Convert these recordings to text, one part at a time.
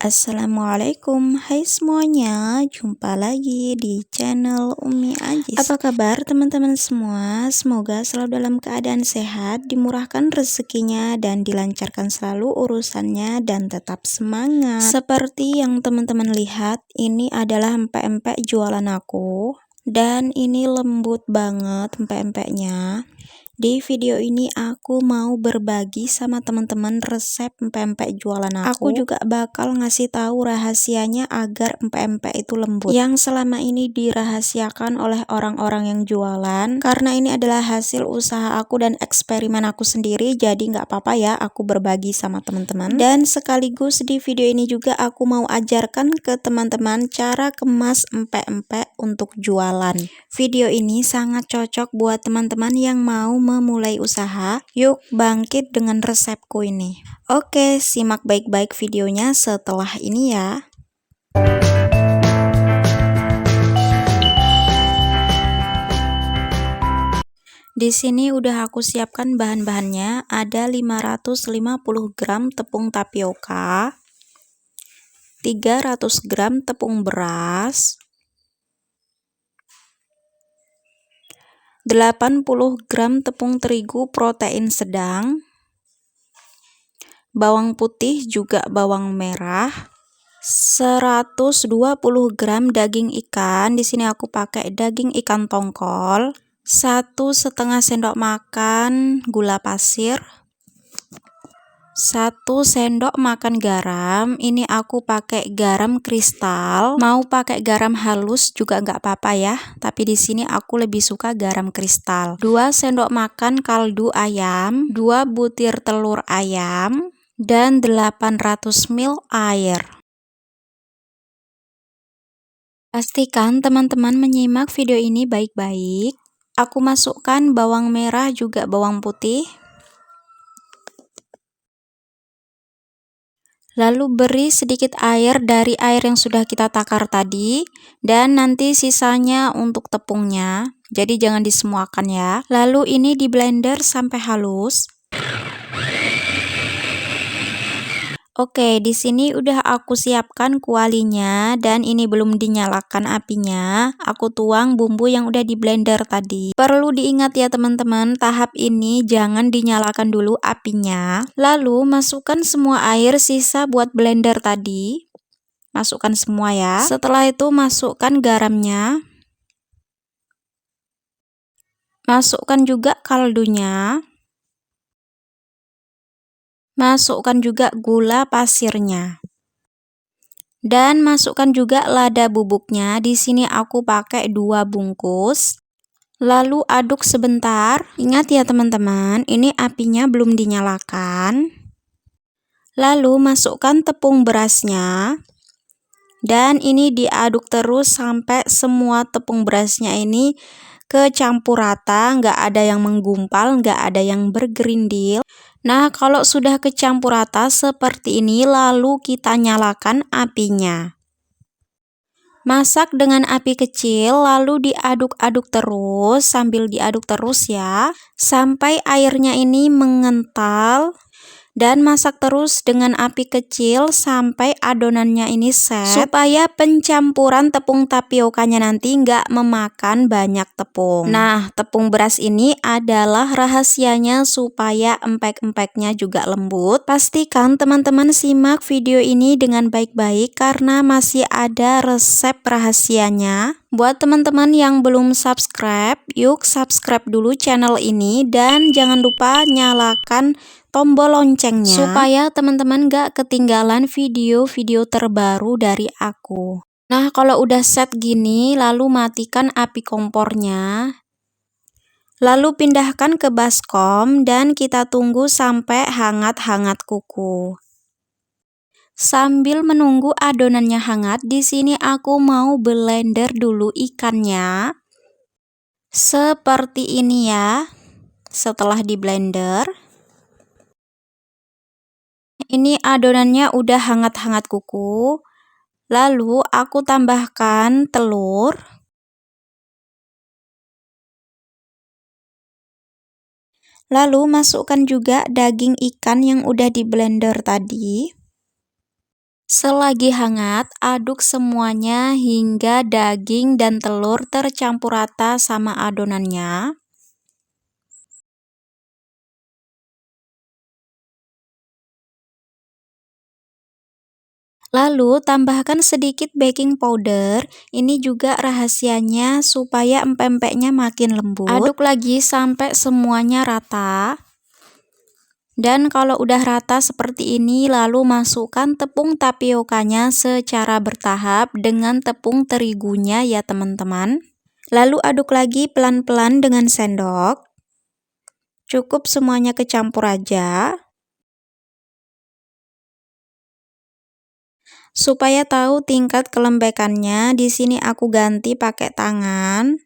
Assalamualaikum, hai semuanya, jumpa lagi di channel Umi Ajis. Apa kabar teman-teman semua? Semoga selalu dalam keadaan sehat, dimurahkan rezekinya dan dilancarkan selalu urusannya dan tetap semangat. Seperti yang teman-teman lihat, ini adalah empek-empek jualan aku dan ini lembut banget empek-empeknya. Di video ini aku mau berbagi sama teman-teman resep empek-empek jualan aku. Aku juga bakal ngasih tahu rahasianya agar empek-empek itu lembut. Yang selama ini dirahasiakan oleh orang-orang yang jualan. Karena ini adalah hasil usaha aku dan eksperimen aku sendiri, jadi nggak apa-apa ya aku berbagi sama teman-teman. Dan sekaligus di video ini juga aku mau ajarkan ke teman-teman cara kemas empek-empek untuk jualan. Video ini sangat cocok buat teman-teman yang mau memulai usaha. Yuk bangkit dengan resepku ini. Oke, simak baik-baik videonya setelah ini ya. Di sini udah aku siapkan bahan-bahannya. Ada 550 gram tepung tapioka, 300 gram tepung beras, 80 gram tepung terigu protein sedang, bawang putih juga bawang merah, 120 gram daging ikan. Di sini aku pakai daging ikan tongkol, 1,5 sendok makan gula pasir, 1 sendok makan garam. Ini aku pakai garam kristal, mau pakai garam halus juga nggak apa-apa ya, tapi di sini aku lebih suka garam kristal. 2 sendok makan kaldu ayam, 2 butir telur ayam, dan 800 ml air. Pastikan teman-teman menyimak video ini baik-baik. Aku masukkan bawang merah juga bawang putih. Lalu beri sedikit air dari air yang sudah kita takar tadi, dan nanti sisanya untuk tepungnya. Jadi jangan disemuakan ya. Lalu ini di blender sampai halus. Oke, di sini udah aku siapkan kualinya dan ini belum dinyalakan apinya. Aku tuang bumbu yang udah di blender tadi. Perlu diingat ya teman-teman, tahap ini jangan dinyalakan dulu apinya. Lalu masukkan semua air sisa buat blender tadi. Masukkan semua ya. Setelah itu masukkan garamnya. Masukkan juga kaldunya. Masukkan juga gula pasirnya. Dan masukkan juga lada bubuknya. Di sini aku pakai 2 bungkus. Lalu aduk sebentar. Ingat ya teman-teman, ini apinya belum dinyalakan. Lalu masukkan tepung berasnya. Dan ini diaduk terus sampai semua tepung berasnya ini kecampur rata, nggak ada yang menggumpal, nggak ada yang bergerindil. Nah, kalau sudah kecampur rata seperti ini, lalu kita nyalakan apinya. Masak dengan api kecil, lalu diaduk-aduk terus, sambil diaduk terus ya, sampai airnya ini mengental. Dan masak terus dengan api kecil sampai adonannya ini set, supaya pencampuran tepung tapiokanya nanti nggak memakan banyak tepung. Nah, tepung beras ini adalah rahasianya supaya empek-empeknya juga lembut. Pastikan teman-teman simak video ini dengan baik-baik karena masih ada resep rahasianya. Buat teman-teman yang belum subscribe, yuk subscribe dulu channel ini dan jangan lupa nyalakan tombol loncengnya supaya teman-teman gak ketinggalan video-video terbaru dari aku. Nah, kalau udah set gini, lalu matikan api kompornya. Lalu pindahkan ke baskom dan kita tunggu sampai hangat-hangat kuku. Sambil menunggu adonannya hangat, di sini aku mau blender dulu ikannya. Seperti ini ya. Setelah di blender, ini adonannya udah hangat-hangat kuku. Lalu aku tambahkan telur. Lalu masukkan juga daging ikan yang udah di blender tadi. Selagi hangat, aduk semuanya hingga daging dan telur tercampur rata sama adonannya. Lalu tambahkan sedikit baking powder. Ini juga rahasianya supaya empek-empeknya makin lembut. Aduk lagi sampai semuanya rata. Dan kalau udah rata seperti ini, lalu masukkan tepung tapiokanya secara bertahap dengan tepung terigunya ya teman-teman. Lalu aduk lagi pelan-pelan dengan sendok. Cukup semuanya kecampur aja. Supaya tahu tingkat kelembekannya, di sini aku ganti pakai tangan.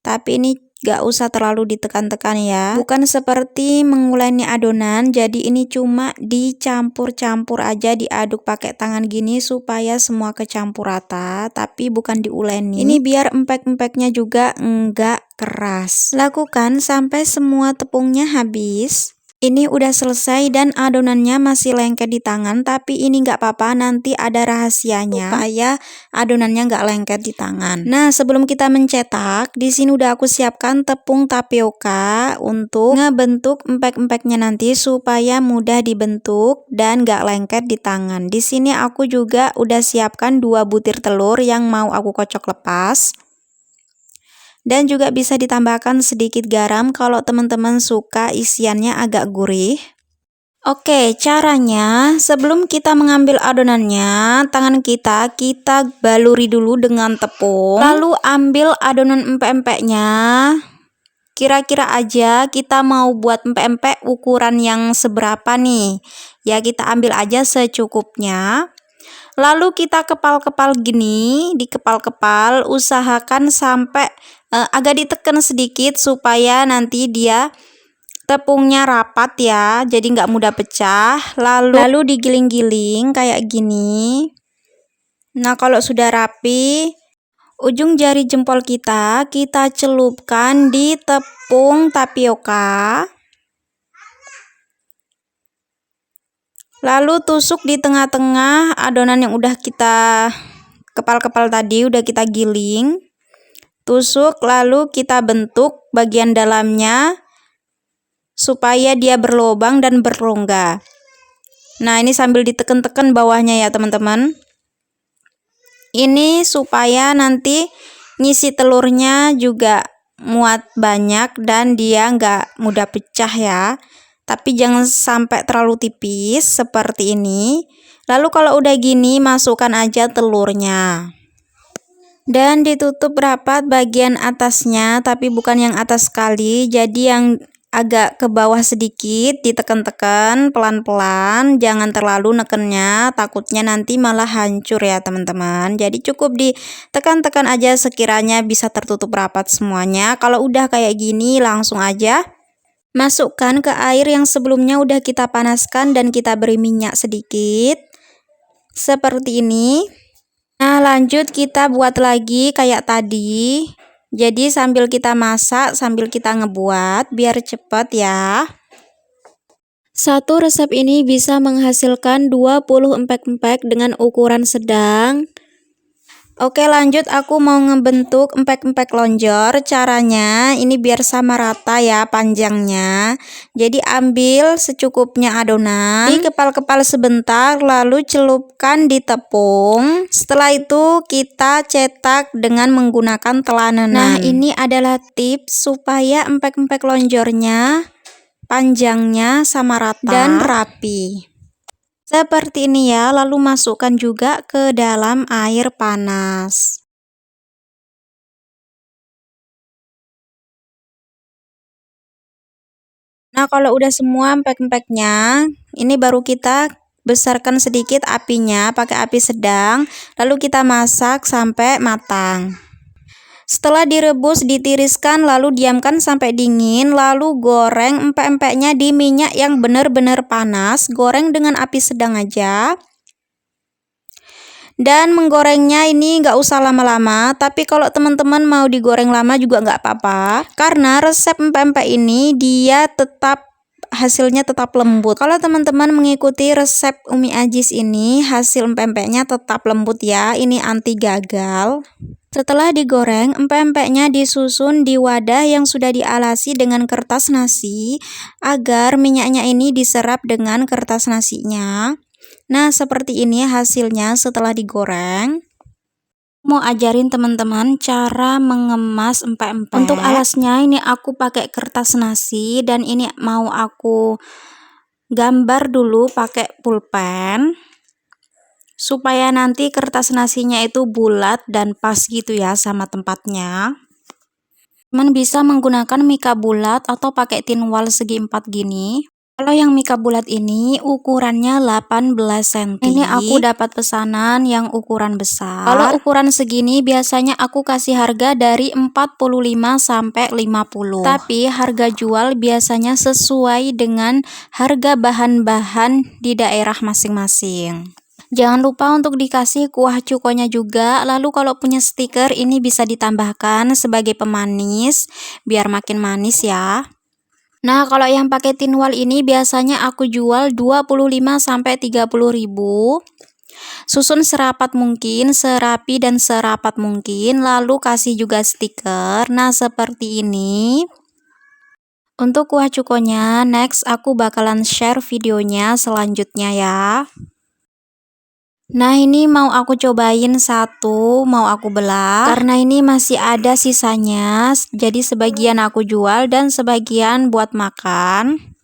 Tapi ini gak usah terlalu ditekan-tekan ya. Bukan seperti menguleni adonan, jadi ini cuma dicampur-campur aja, diaduk pakai tangan gini supaya semua kecampur rata, tapi bukan diuleni. Ini biar empek-empeknya juga enggak keras. Lakukan sampai semua tepungnya habis. Ini udah selesai dan adonannya masih lengket di tangan, tapi ini nggak apa-apa, nanti ada rahasianya supaya adonannya nggak lengket di tangan. Nah, sebelum kita mencetak, di sini udah aku siapkan tepung tapioka untuk ngebentuk empek-empeknya nanti supaya mudah dibentuk dan nggak lengket di tangan. Di sini aku juga udah siapkan 2 butir telur yang mau aku kocok lepas. Dan juga bisa ditambahkan sedikit garam kalau teman-teman suka isiannya agak gurih. Oke, caranya sebelum kita mengambil adonannya, tangan kita baluri dulu dengan tepung. Lalu ambil adonan empek-empeknya. Kira-kira aja kita mau buat empek-empek ukuran yang seberapa nih. Ya, kita ambil aja secukupnya. Lalu kita kepal-kepal gini, dikepal-kepal, usahakan sampai agak ditekan sedikit supaya nanti dia tepungnya rapat ya, jadi nggak mudah pecah. Lalu digiling-giling kayak gini. Nah, kalau sudah rapi, ujung jari jempol kita celupkan di tepung tapioka. Lalu tusuk di tengah-tengah adonan yang udah kita kepal-kepal tadi, udah kita giling. Tusuk, lalu kita bentuk bagian dalamnya supaya dia berlubang dan berrongga. Nah, ini sambil ditekan-tekan bawahnya ya teman-teman. Ini supaya nanti ngisi telurnya juga muat banyak dan dia nggak mudah pecah ya. Tapi jangan sampai terlalu tipis seperti ini. Lalu kalau udah gini, masukkan aja telurnya. Dan ditutup rapat bagian atasnya, tapi bukan yang atas sekali, jadi yang agak ke bawah sedikit, ditekan-tekan pelan-pelan, jangan terlalu nekennya, takutnya nanti malah hancur ya teman-teman. Jadi cukup ditekan-tekan aja sekiranya bisa tertutup rapat semuanya. Kalau udah kayak gini, langsung aja masukkan ke air yang sebelumnya udah kita panaskan dan kita beri minyak sedikit, seperti ini. Nah, lanjut kita buat lagi kayak tadi. Jadi sambil kita masak, sambil kita ngebuat biar cepet ya. Satu resep ini bisa menghasilkan 20 empek-empek dengan ukuran sedang. Oke, lanjut aku mau ngebentuk empek-empek lonjor. Caranya ini biar sama rata ya panjangnya. Jadi ambil secukupnya adonan, dikepal-kepal sebentar, lalu celupkan di tepung. Setelah itu kita cetak dengan menggunakan telanenan. Nah, ini adalah tips supaya empek-empek lonjornya panjangnya sama rata dan rapi. Seperti ini ya, lalu masukkan juga ke dalam air panas. Nah, kalau udah semua empek-empeknya, ini baru kita besarkan sedikit apinya, pakai api sedang, lalu kita masak sampai matang. Setelah direbus, ditiriskan, lalu diamkan sampai dingin, lalu goreng empek-empeknya di minyak yang benar-benar panas. Goreng dengan api sedang aja. Dan menggorengnya ini nggak usah lama-lama, tapi kalau teman-teman mau digoreng lama juga nggak apa-apa. Karena resep empek-empek ini dia tetap hasilnya tetap lembut. Kalau teman-teman mengikuti resep Umi Ajis ini, hasil empek-empeknya tetap lembut ya. Ini anti gagal. Setelah digoreng, empek-empeknya disusun di wadah yang sudah dialasi dengan kertas nasi agar minyaknya ini diserap dengan kertas nasinya. Nah, seperti ini hasilnya setelah digoreng. Mau ajarin teman-teman cara mengemas empek-empek. Untuk alasnya ini aku pakai kertas nasi dan ini mau aku gambar dulu pakai pulpen supaya nanti kertas nasinya itu bulat dan pas gitu ya sama tempatnya. Teman bisa menggunakan mika bulat atau pakai tin wall segi 4 gini. Kalau yang mika bulat ini ukurannya 18 cm. Ini aku dapat pesanan yang ukuran besar. Kalau ukuran segini biasanya aku kasih harga dari 45 sampai 50. Tapi harga jual biasanya sesuai dengan harga bahan-bahan di daerah masing-masing. Jangan lupa untuk dikasih kuah cukonya juga. Lalu kalau punya stiker ini bisa ditambahkan sebagai pemanis biar makin manis ya. Nah, kalau yang pakai tin wall ini biasanya aku jual 25 sampai 30 ribu. Susun serapat mungkin, serapi dan serapat mungkin, lalu kasih juga stiker. Nah, seperti ini. Untuk kuah cukonya, next aku bakalan share videonya selanjutnya ya. Nah, ini mau aku cobain satu, mau aku belah karena ini masih ada sisanya, jadi sebagian aku jual dan sebagian buat makan.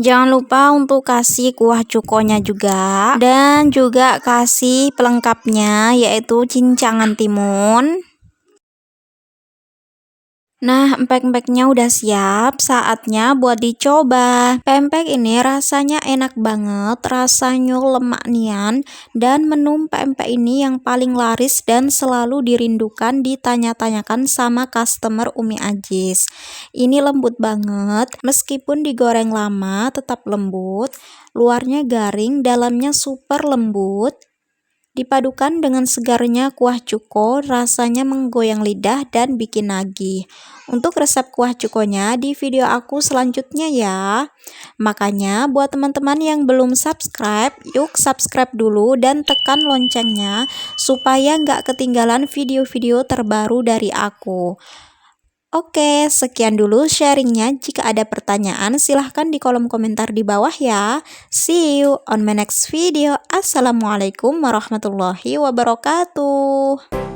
Jangan lupa untuk kasih kuah cukonya juga dan juga kasih pelengkapnya yaitu cincangan timun. Nah, empek-empeknya udah siap, saatnya buat dicoba. Pempek ini rasanya enak banget, rasanya lemak nian, dan menu pempek ini yang paling laris dan selalu dirindukan ditanya-tanyakan sama customer Umi Ajis. Ini lembut banget, meskipun digoreng lama tetap lembut, luarnya garing, dalamnya super lembut. Dipadukan dengan segarnya kuah cuko, rasanya menggoyang lidah dan bikin nagih. Untuk resep kuah cukonya di video aku selanjutnya ya. Makanya buat teman-teman yang belum subscribe, yuk subscribe dulu dan tekan loncengnya supaya nggak ketinggalan video-video terbaru dari aku. Oke, sekian dulu sharingnya. Jika ada pertanyaan, silahkan di kolom komentar di bawah ya. See you on my next video. Assalamualaikum warahmatullahi wabarakatuh.